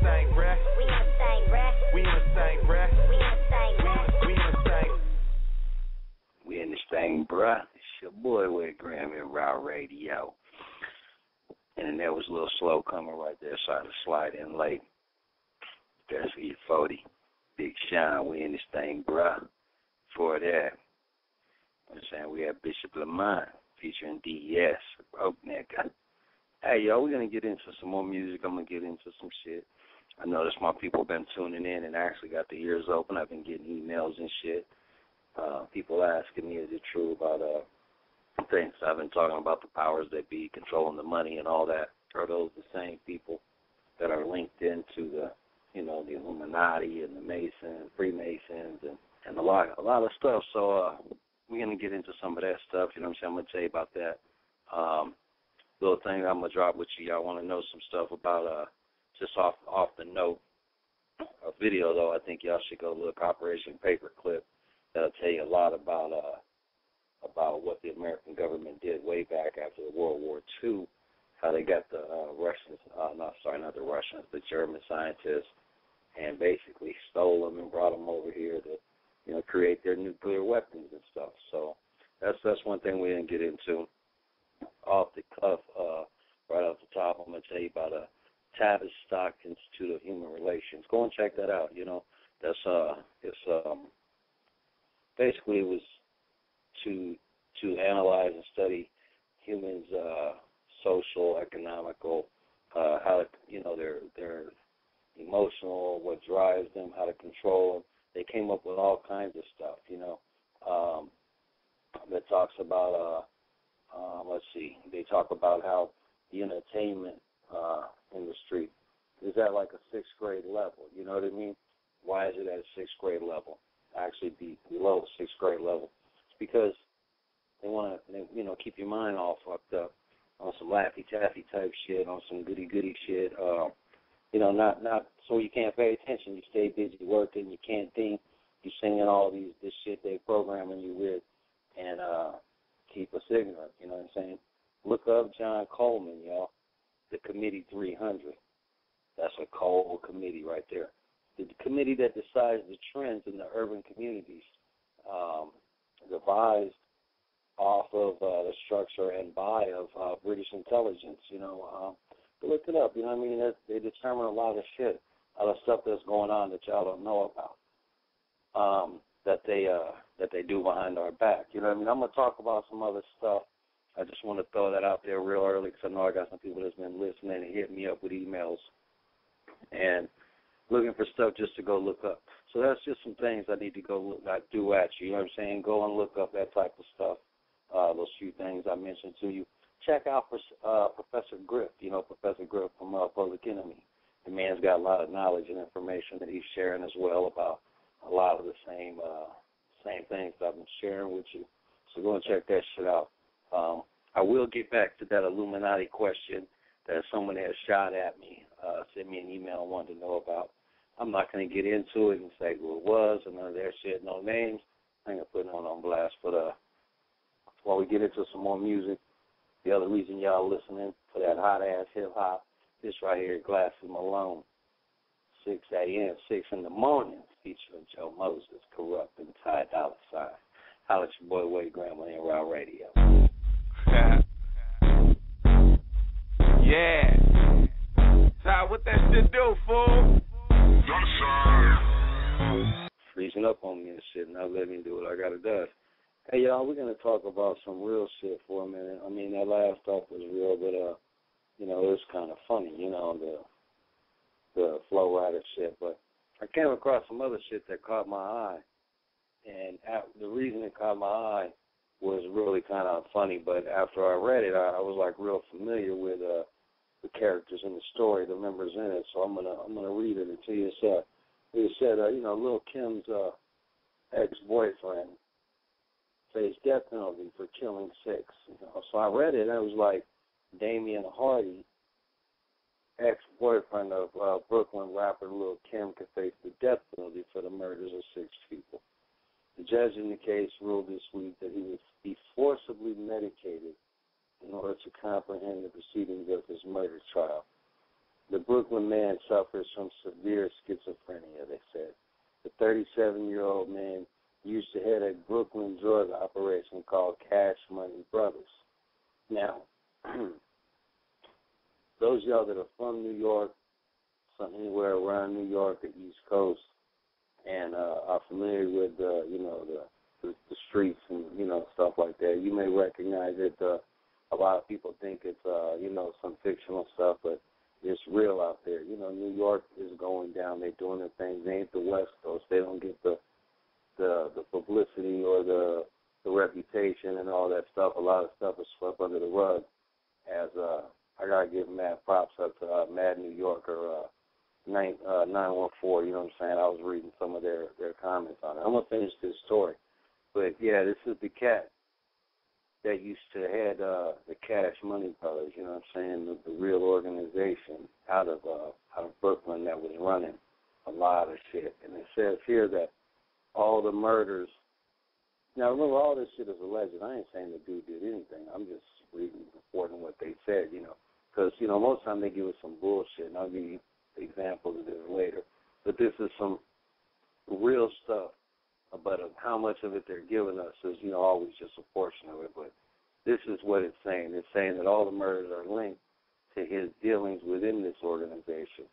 thing, bruh. We in the thing, bruh. We in the thing, bruh. We in the thing, bruh. We in the thing. We in this thing, bruh. It's your boy, Wade Graham at Raw Radio. And that was a little slow coming right there, so I had to slide in late. That's for you, 40. Big Sean, we in this thing, bruh. For that, I'm saying we have Bishop Lamont featuring D.S. Broke nigga. Hey, y'all, we're going to get into some more music. I'm going to get into some shit. I noticed my people been tuning in and actually got the ears open. I've been getting emails and shit. People asking me, is it true about things. I've been talking about the powers that be controlling the money and all that. Are those the same people that are linked into the, you know, the Illuminati and the Masons, Freemasons, and a lot of stuff. So we're going to get into some of that stuff. You know what I'm saying? I'm going to tell you about that. Little thing I'm going to drop with you. Y'all want to know some stuff about, just off the note, a video, though, I think y'all should go look, Operation Paperclip. That'll tell you a lot about what the American government did way back after World War II, how they got the the German scientists, and basically stole them and brought them over here to, you know, create their nuclear weapons and stuff. So that's one thing we didn't get into. Off the cuff, right off the top, I'm going to tell you about Tavistock Institute of Human Relations. Go and check that out. You know, that's basically it was to analyze and study humans' social, economical, how to, you know, their emotional, what drives them, how to control them. They came up with all kinds of stuff, you know, that talks about, they talk about how the entertainment industry is at like a sixth grade level, you know what I mean? Why is it at a sixth grade level? Actually be below sixth grade level. It's because they want to, you know, keep your mind all fucked up on some Laffy Taffy type shit, on some goody goody shit. You know, not so you can't pay attention. You stay busy working. You can't think. You singing all this shit they programming you with, and keep us ignorant. You know what I'm saying? Look up John Coleman, y'all. The Committe 300. That's a cold committee right there. The committee that decides the trends in the urban communities, devised off of the structure and buy of British intelligence, you know. Look it up, you know what I mean? They determine a lot of shit, a lot of stuff that's going on that y'all don't know about, that they do behind our back. You know what I mean? I'm going to talk about some other stuff. I just want to throw that out there real early because I know I got some people that's been listening and hitting me up with emails and looking for stuff just to go look up. So that's just some things I need to go do at you. You know what I'm saying? Go and look up that type of stuff, those few things I mentioned to you. Check out Professor Grip, you know, Professor Grip from Public Enemy. The man's got a lot of knowledge and information that he's sharing as well about a lot of the same things that I've been sharing with you. So go and check that shit out. I will get back to that Illuminati question that someone has shot at me, sent me an email and wanted to know about. I'm not going to get into it and say who it was and none of that shit, no names. I ain't going to put no one on blast. But while we get into some more music, the other reason y'all listening to that hot-ass hip-hop, this right here, Glassy Malone, 6 a.m., 6 in the morning, featuring Joe Moses, Corrupt, and Ty Dolla $ign. Holla at your boy, Wade Graham, on Raw Radio. Yeah. Ty, what that shit do, fool? Freezing up on me and shit, now let me do what I got to do. Hey, y'all, we're going to talk about some real shit for a minute. I mean, that last stuff was real, but, you know, it was kind of funny, you know, the Flow Rider shit. But I came across some other shit that caught my eye. And the reason it caught my eye was really kind of funny. But after I read it, I was, like, real familiar with the characters in the story, the members in it. So I'm gonna read it until you said, you know, Lil' Kim's ex-boyfriend faced death penalty for killing 6. You know? So I read it, and it was like Damian Hardy, ex-boyfriend of Brooklyn rapper Lil' Kim, could face the death penalty for the murders of 6 people. The judge in the case ruled this week that he would be forcibly medicated in order to comprehend the proceedings of his murder trial. The Brooklyn man suffers from severe schizophrenia, they said. The 37-year-old man used to head a Brooklyn drug operation called Cash Money Brothers. Now, those of y'all that are from New York, from anywhere around New York, the East Coast, and are familiar with, the streets and, stuff like that, you may recognize it. A lot of people think it's, some fictional stuff, but it's real out there. New York is going down. They're doing their thing. They ain't the West Coast. They don't get the publicity or the reputation and all that stuff. A lot of stuff is swept under the rug. As I gotta give mad props up to Mad New Yorker 914. You know what I'm saying? I was reading some of their comments on it. I'm gonna finish this story, but yeah, this is the cat that used to head the Cash Money Brothers, you know what I'm saying, the real organization out of Brooklyn that was running a lot of shit. And it says here that all the murders, now remember all this shit is alleged. I ain't saying the dude did anything. I'm just reporting what they said, because, most of the time they give us some bullshit, and I'll give you examples of this later. But this is some real stuff. But how much of it they're giving us is, always just a portion of it. But this is what it's saying. It's saying that all the murders are linked to his dealings within this organization.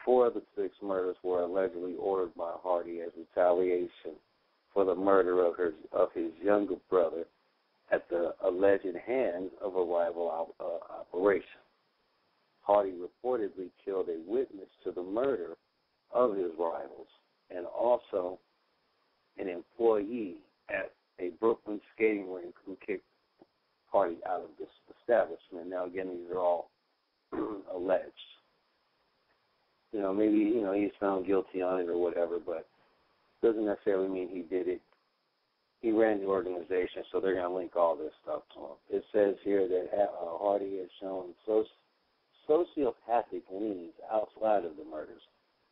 4 of the 6 murders were allegedly ordered by Hardy as retaliation for the murder of his younger brother at the alleged hands of a rival operation. Hardy reportedly killed a witness to the murder of his rivals and also an employee at a Brooklyn skating rink who kicked Hardy out of this establishment. Now, again, these are all alleged. Maybe, he's found guilty on it or whatever, but doesn't necessarily mean he did it. He ran the organization, so they're going to link all this stuff to him. It says here that Hardy has shown sociopathic leanings outside of the murders,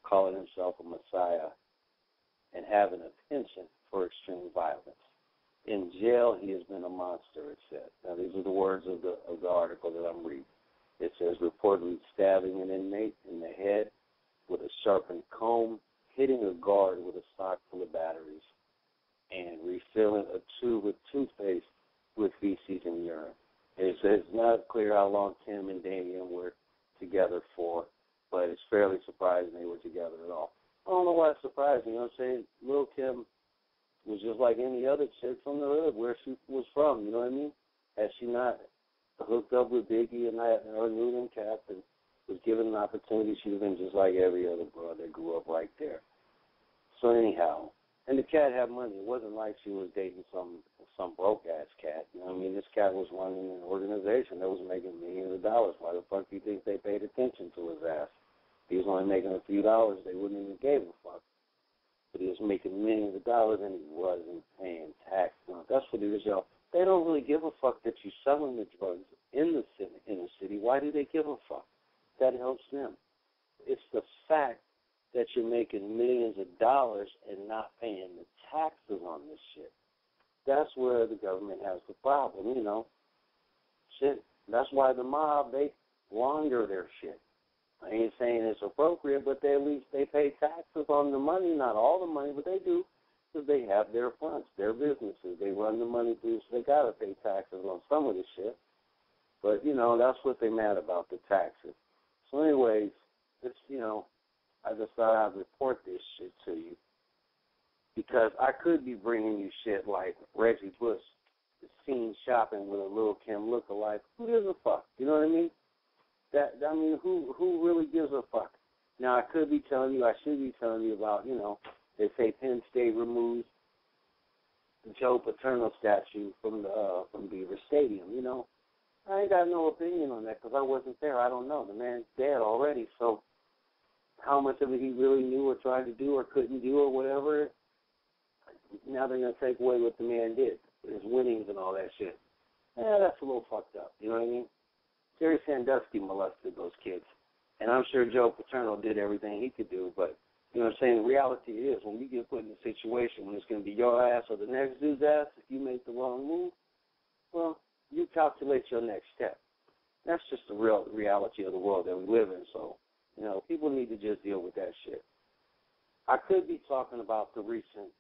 calling himself a messiah and having a penchant for extreme violence. In jail, he has been a monster, it said. Now, these are the words of the article that I'm reading. It says, reportedly stabbing an inmate in the head with a sharpened comb, hitting a guard with a sock full of batteries, and refilling a tube with toothpaste with feces and urine. And it says it's not clear how long Tim and Damien were together for, but it's fairly surprising they were together at all. I don't know why it's surprising. You know what I'm saying? Lil' Kim was just like any other chick from the hood where she was from. You know what I mean? Had she not hooked up with Biggie and knew them cats and was given an opportunity, she'd have been just like every other girl that grew up right there. So anyhow, and the cat had money. It wasn't like she was dating some broke-ass cat. You know what I mean? This cat was running an organization that was making millions of dollars. Why the fuck do you think they paid attention to his ass? If he was only making a few dollars, they wouldn't even give a fuck. But he was making millions of dollars, and he wasn't paying tax. Now, that's what it is, y'all. They don't really give a fuck that you're selling the drugs in the city. Why do they give a fuck? That helps them. It's the fact that you're making millions of dollars and not paying the taxes on this shit. That's where the government has the problem, Shit. That's why the mob, they launder their shit. I ain't saying it's appropriate, but at least they pay taxes on the money, not all the money, but they do, because they have their fronts, their businesses. They run the money through, so they got to pay taxes on some of the shit. But, that's what they're mad about, the taxes. So anyways, it's, I just thought I'd report this shit to you because I could be bringing you shit like Reggie Bush is seen shopping with a Lil' Kim lookalike. Who gives a fuck? You know what I mean? Who really gives a fuck? Now, I should be telling you about, they say Penn State removes the Joe Paterno statue from Beaver Stadium, I ain't got no opinion on that because I wasn't there. I don't know. The man's dead already, so how much of it he really knew or tried to do or couldn't do or whatever, now they're going to take away what the man did, his winnings and all that shit. That's a little fucked up, you know what I mean? Jerry Sandusky molested those kids, and I'm sure Joe Paterno did everything he could do, but, you know what I'm saying, the reality is when you get put in a situation when it's going to be your ass or the next dude's ass, if you make the wrong move, well, you calculate your next step. That's just the real reality of the world that we live in, so You know, people need to just deal with that shit. I could be talking about the recent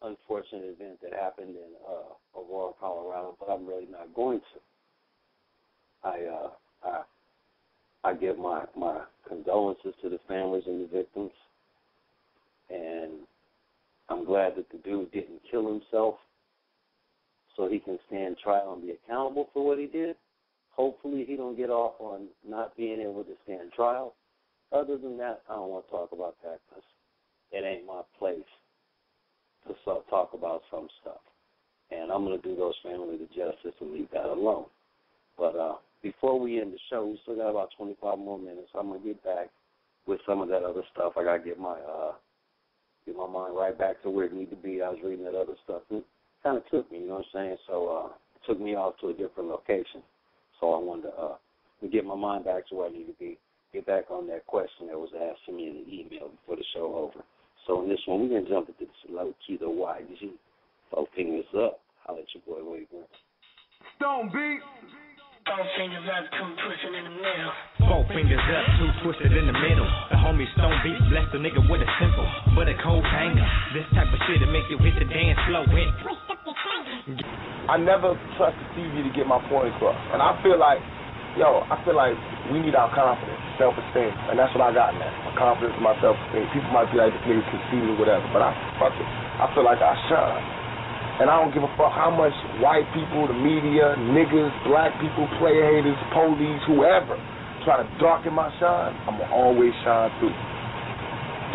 unfortunate event that happened in Aurora, Colorado, but I'm really not going to. I give my condolences to the families and the victims, and I'm glad that the dude didn't kill himself so he can stand trial and be accountable for what he did. Hopefully he don't get off on not being able to stand trial. Other than that, I don't want to talk about that because it ain't my place to talk about some stuff. And I'm going to do those families the justice and leave that alone. But before we end the show, we still got about 25 more minutes. I'm going to get back with some of that other stuff. I got to get my mind right back to where it needed to be. I was reading that other stuff. It kind of took me, you know what I'm saying? So it took me off to a different location. So I wanted to get my mind back to where I need to be, get back on that question that was asked to me in the email before the show over. So in this one, we're going to jump into this low key, the YG. 4 fingers up. Holla at your boy, Wade Grant. Stone beat. 4 fingers up, 2 twisted in the middle. 4 fingers up, 2 twisted in the middle. The homie Stone Beat blessed the nigga with a simple but a cold banger. This type of shit to make you hit the dance floor in. I never trust the TV to get my point across. And I feel like we need our confidence, self-esteem. And that's what I got now. My confidence and my self-esteem. People might be like, this nigga's conceited or whatever, but fuck it. I feel like I shine. And I don't give a fuck how much white people, the media, niggas, black people, player haters, police, whoever, try to darken my shine, I'm going to always shine through.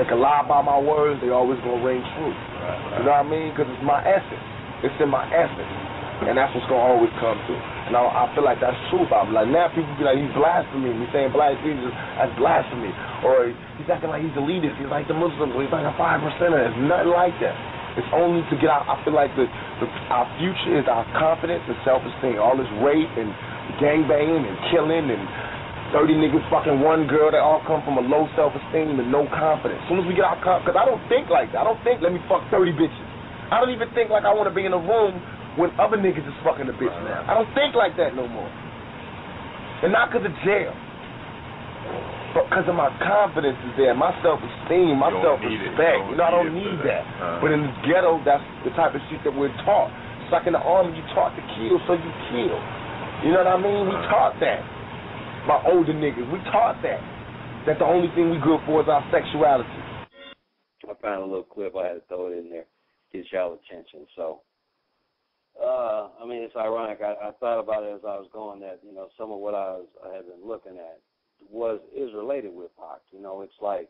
They can lie about my words, they always going to ring true. You know what I mean? Because it's my essence. It's in my essence. And that's what's going to always come through. And I feel like that's true about me. Like, now people be like, he's blasphemy. He's saying black Jesus, that's blasphemy. Or he's acting like he's elitist. He's like the Muslims. He's like a 5%er. It's nothing like that. It's only to get out. I feel like our future is our confidence and self-esteem. All this rape and gangbanging and killing and 30 niggas fucking one girl, they all come from a low self-esteem and no confidence. As soon as we get our confidence, because I don't think like that. I don't think, let me fuck 30 bitches. I don't even think like I want to be in a room when other niggas is fucking the bitch now. I don't think like that no more. And not because of jail. But because of my confidence is there, my self-esteem, my self-respect. You know, I don't need that. But in the ghetto, that's the type of shit that we're taught. It's like in the army, you taught to kill, so you kill. You know what I mean? We taught that. My older niggas, we taught that. That the only thing we good for is our sexuality. I found a little clip. I had to throw it in there. Get y'all attention. So, I mean, it's ironic. I thought about it as I was going that, you know, some of what I had been looking at is related with Pac. You know, it's like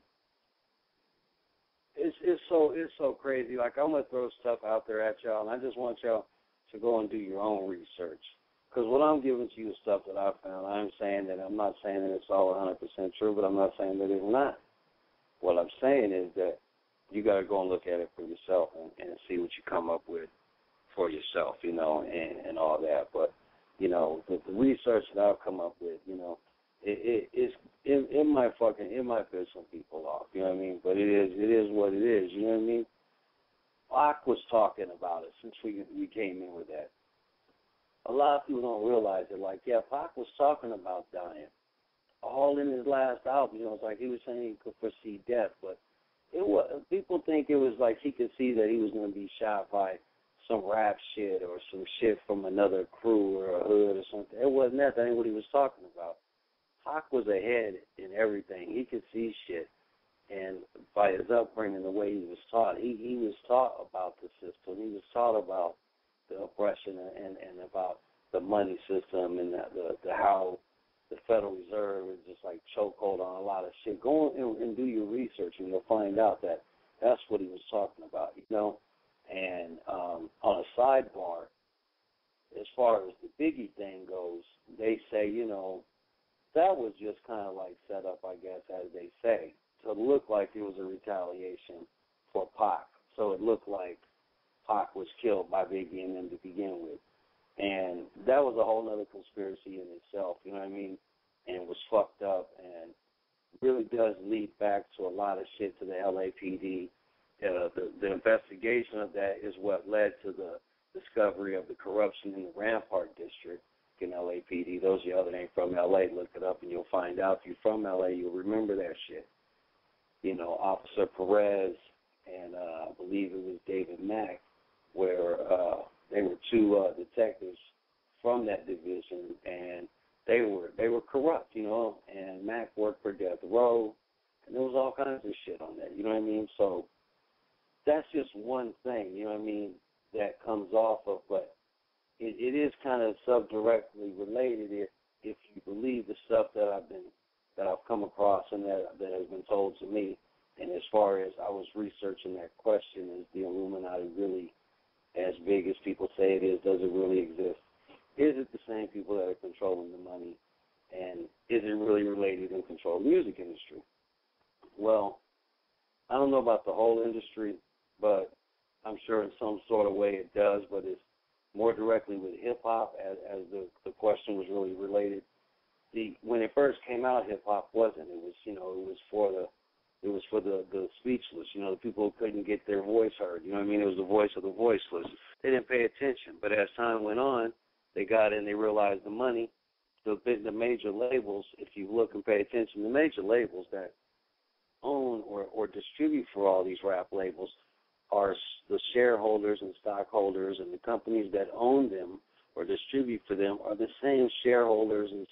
it's so crazy. Like, I'm gonna throw stuff out there at y'all, and I just want y'all to go and do your own research. Because what I'm giving to you is stuff that I found. I'm not saying that it's all 100% true, but I'm not saying that it's not. What I'm saying is that you got to go and look at it for yourself and see what you come up with for yourself, you know, and all that. But, you know, the research that I've come up with, you know, it might piss some people off, you know what I mean? But it is what it is, you know what I mean? Pac was talking about it since we came in with that. A lot of people don't realize it. Like, yeah, Pac was talking about dying. All in his last album, you know, it's like he was saying he could foresee death, but people think it was like he could see that he was going to be shot by some rap shit or some shit from another crew or a hood or something. It wasn't that. That ain't what he was talking about. Pac was ahead in everything. He could see shit. And by his upbringing, the way he was taught, he was taught about the system. He was taught about the oppression and about the money system and the how the Federal Reserve is just like chokehold on a lot of shit. Go and do your research, and you'll find out that that's what he was talking about, you know. And on a sidebar, as far as the Biggie thing goes, they say, you know, that was just kind of like set up, I guess, as they say, to look like it was a retaliation for Pac. So it looked like Pac was killed by Biggie and them to begin with. And that was a whole other conspiracy in itself, you know what I mean? And it was fucked up and really does lead back to a lot of shit to the LAPD. The investigation of that is what led to the discovery of the corruption in the Rampart District fucking LAPD. Those of y'all that ain't from LA, look it up and you'll find out. If you're from LA, you'll remember that shit. You know, Officer Perez and I believe it was David Mack, where they were two detectives from that division, and they were corrupt, you know, and Mack worked for Death Row, and there was all kinds of shit on that, you know what I mean? So that's just one thing, you know what I mean, that comes off of, but it is kind of subdirectly related if you believe the stuff that I've come across and that has been told to me. And as far as I was researching that question, is the Illuminati really as big as people say it is? Does it really exist? Is it the same people that are controlling the money? And is it really related and control the music industry? Well, I don't know about the whole industry, but I'm sure in some sort of way it does, but it's more directly with hip-hop as the question was really related. When it first came out, hip-hop wasn't. It was, you know, it was for the speechless, you know, the people who couldn't get their voice heard. You know what I mean? It was the voice of the voiceless. They didn't pay attention. But as time went on, they got in, they realized the money. The major labels, if you look and pay attention, the major labels that own or distribute for all these rap labels are the shareholders and stockholders, and the companies that own them or distribute for them are the same shareholders and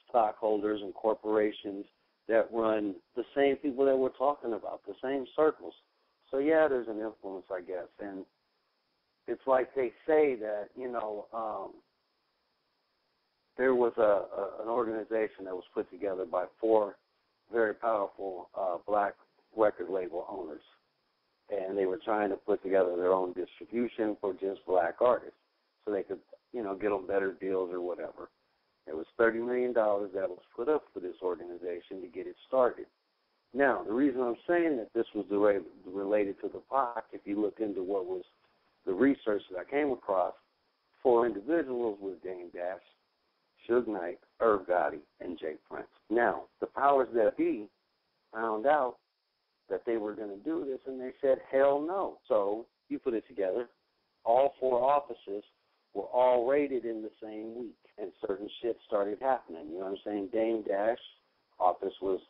stockholders and corporations that run the same people that we're talking about, the same circles. So, yeah, there's an influence, I guess. And it's like they say that, you know, there was an organization that was put together by 4 very powerful black record label owners. And they were trying to put together their own distribution for just black artists so they could, you know, get them better deals or whatever. It was $30 million that was put up for this organization to get it started. Now, the reason I'm saying that this was related to the Pac, if you look into what was the research that I came across, 4 individuals was Dame Dash, Suge Knight, Irv Gotti, and Jay Prince. Now, the powers that be found out that they were going to do this, and they said, hell no. So you put it together, all 4 offices were all raided in the same week, and certain shit started happening. You know what I'm saying? Dame Dash office was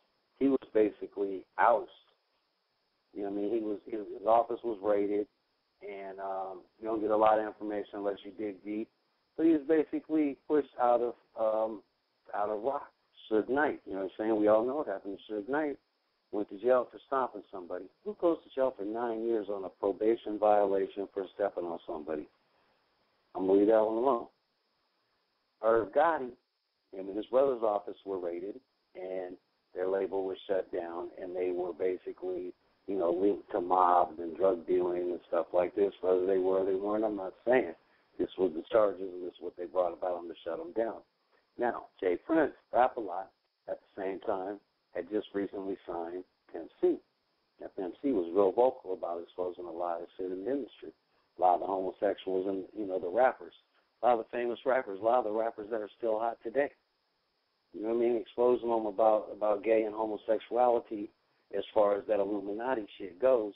basically ousted. You know what I mean? His office was raided, and you don't get a lot of information unless you dig deep. But he was basically pushed out of rock. Suge Knight, you know what I'm saying? We all know what happened to Suge Knight. Went to jail for stomping somebody. Who goes to jail for 9 years on a probation violation for stepping on somebody? I'm going to leave that one alone. Irv Gotti, him and his brother's office were raided, and their label was shut down, and they were basically, you know, linked to mobs and drug dealing and stuff like this. Whether they were or they weren't, I'm not saying. This was the charges, and this is what they brought about them to shut them down. Now, Jay Prince, Rap-A-Lot, at the same time, had just recently signed Pimp C. Now, Pimp C was real vocal about exposing a lot of shit in the industry. A lot of the homosexuals and, you know, the rappers. A lot of the famous rappers, a lot of the rappers that are still hot today. You know what I mean? Exposing them about gay and homosexuality as far as that Illuminati shit goes,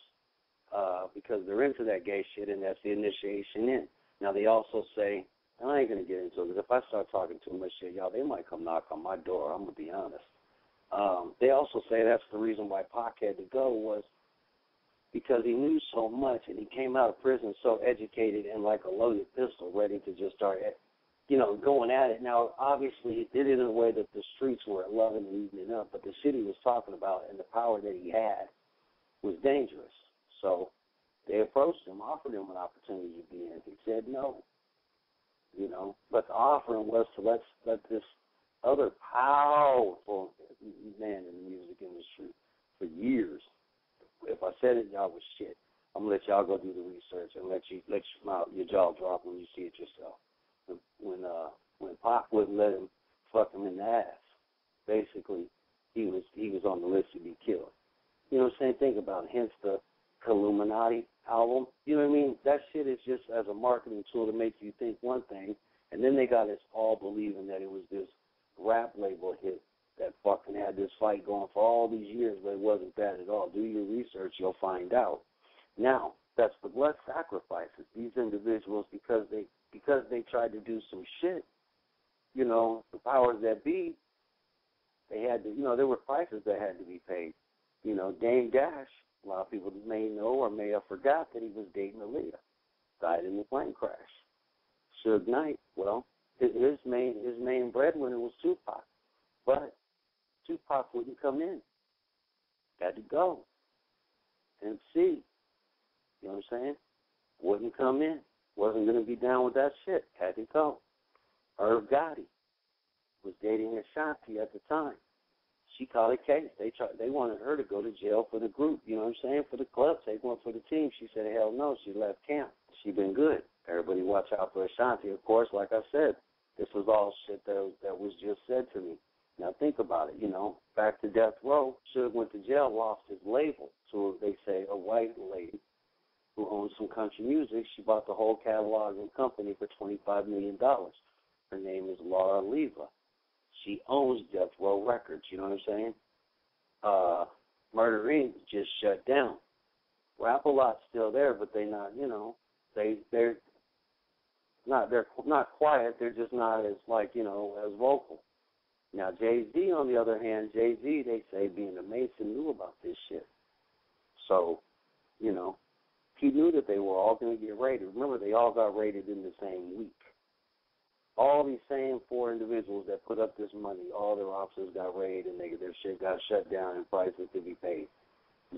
because they're into that gay shit, and that's the initiation in. Now, they also say, and I ain't going to get into it, because if I start talking too much shit, y'all, they might come knock on my door. I'm going to be honest. They also say that's the reason why Pac had to go, was because he knew so much, and he came out of prison so educated and like a loaded pistol, ready to just start, you know, going at it. Now, obviously, he did it in a way that the streets were loving and eating it up, but the shit he was talking about and the power that he had was dangerous. So they approached him, offered him an opportunity to be in. He said no, you know, but the offering was to let this other powerful man in the music industry for years. If I said it, y'all was shit. I'm gonna let y'all go do the research and let your jaw drop when you see it yourself. When Pac wouldn't let him fuck him in the ass, basically he was on the list to be killed. You know what I'm saying? Think about it. Hence the Illuminati album. You know what I mean? That shit is just as a marketing tool to make you think one thing, and then they got us all believing that it was this rap label hit that fucking had this fight going for all these years, but it wasn't that at all. Do your research, you'll find out. Now, that's the blood sacrifices. These individuals, because they tried to do some shit, you know, the powers that be, they had to, you know, there were prices that had to be paid. You know, Dame Dash, a lot of people may know or may have forgot that he was dating Aaliyah, died in the plane crash. Suge Knight, well, his main breadwinner was Tupac, but Tupac wouldn't come in. Had to go. MC, you know what I'm saying? Wouldn't come in. Wasn't going to be down with that shit. Had to go. Irv Gotti was dating Ashanti at the time. She caught a case. They wanted her to go to jail for the group, you know what I'm saying, for the club, take one for the team. She said, hell no, she left camp. She been good. Everybody watch out for Ashanti. Of course, like I said, this was all shit that was just said to me. Now think about it, you know, back to Death Row, Suge went to jail, lost his label to, they say, a white lady who owns some country music. She bought the whole catalog and company for $25 million. Her name is Laura Leva. She owns Death Row Records, you know what I'm saying? Murder Inc. just shut down. Rap-A-Lot's still there, but they're not, you know, they're not quiet, they're just not as, like, you know, as vocal. Now, Jay-Z, on the other hand, Jay-Z, they say, being a Mason, knew about this shit. So, you know, he knew that they were all going to get raided. Remember, they all got raided in the same week. All these same 4 individuals that put up this money, all their offices got raided and their shit got shut down and prices to be paid.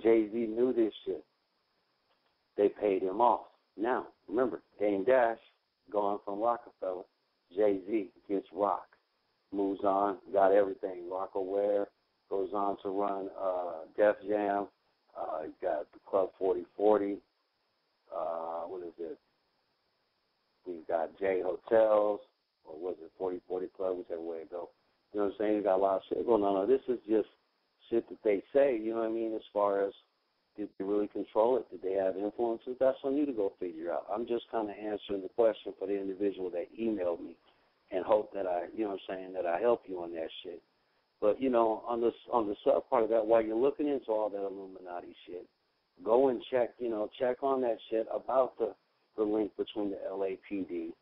Jay-Z knew this shit. They paid him off. Now, remember, Dame Dash, gone from Rockefeller. Jay-Z gets Rock. Moves on, got everything. Rockaware, goes on to run Def Jam. Got the Club 4040. What is it? We've got J Hotels, or was it 4040 Club, whichever way it go. You know what I'm saying? You got a lot of shit going on. Now, this is just shit that they say, you know what I mean, as far as did they really control it? Did they have influences? That's on you to go figure out. I'm just kind of answering the question for the individual that emailed me and hope that I, you know what I'm saying, that I help you on that shit. But, you know, on the sub part of that, while you're looking into all that Illuminati shit, go and check on that shit about the link between the LAPD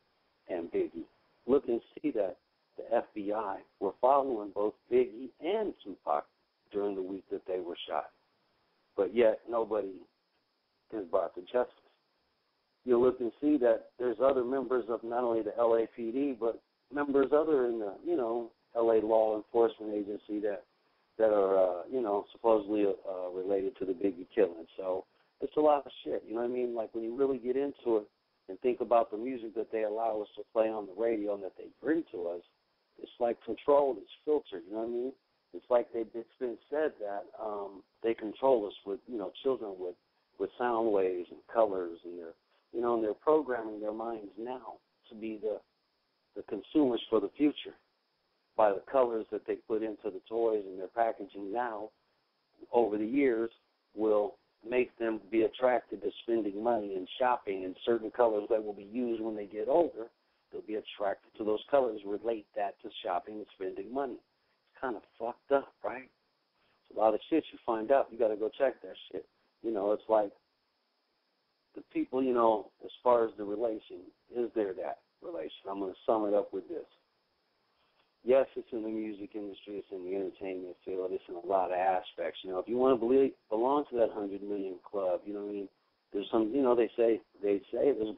and Biggie. Look and see that the FBI were following both Biggie and Tupac during the week that they were shot. But yet nobody is brought to justice. You look and see that there's other members of not only the LAPD, but members other in the, you know, LA law enforcement agency that are, you know, supposedly related to the Biggie killing. So it's a lot of shit, you know what I mean? Like when you really get into it and think about the music that they allow us to play on the radio and that they bring to us, it's like controlled, it's filtered, you know what I mean? It's like it's been said that they control us with, you know, children with sound waves and colors, and they're, you know, and they're programming their minds now to be the consumers for the future by the colors that they put into the toys and their packaging now over the years will make them be attracted to spending money and shopping in certain colors that will be used when they get older. They'll be attracted to those colors, relate that to shopping and spending money. It's kind of fucked up, right? It's a lot of shit you find out. You got to go check that shit. You know, it's like the people, you know, as far as the relation, is there that relation? I'm going to sum it up with this. Yes, it's in the music industry, it's in the entertainment field, it's in a lot of aspects. You know, if you want to belong to that 100 million club, you know what I mean? There's some, you know, they say there's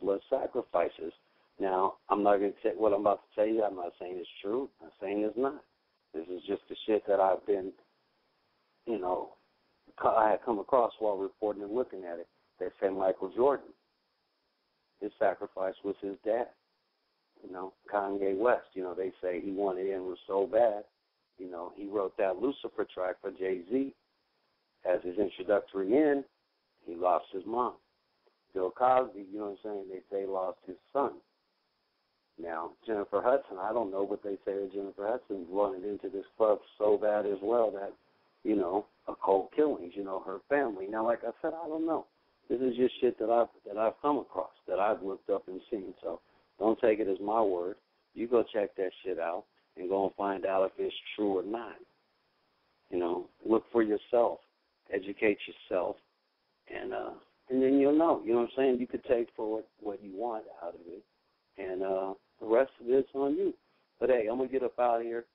blood sacrifices. Now, I'm not going to say what I'm about to tell you. I'm not saying it's true. I'm not saying it's not. This is just the shit that I've been, you know, I had come across while reporting and looking at it. They say Michael Jordan, his sacrifice was his dad. You know, Kanye West, you know, they say he wanted in was so bad, you know, he wrote that Lucifer track for Jay-Z as his introductory in. He lost his mom. Bill Cosby, you know what I'm saying, they say lost his son. Now, Jennifer Hudson, I don't know, but they say that Jennifer Hudson running into this club so bad as well that, you know, occult killings, you know, her family. Now, like I said, I don't know. This is just shit that I've come across, that I've looked up and seen, so don't take it as my word. You go check that shit out and go and find out if it's true or not. You know, look for yourself, educate yourself, and then you'll know. You know what I'm saying? You could take for what you want out of it, and the rest of it's on you. But, hey, I'm going to get up out of here.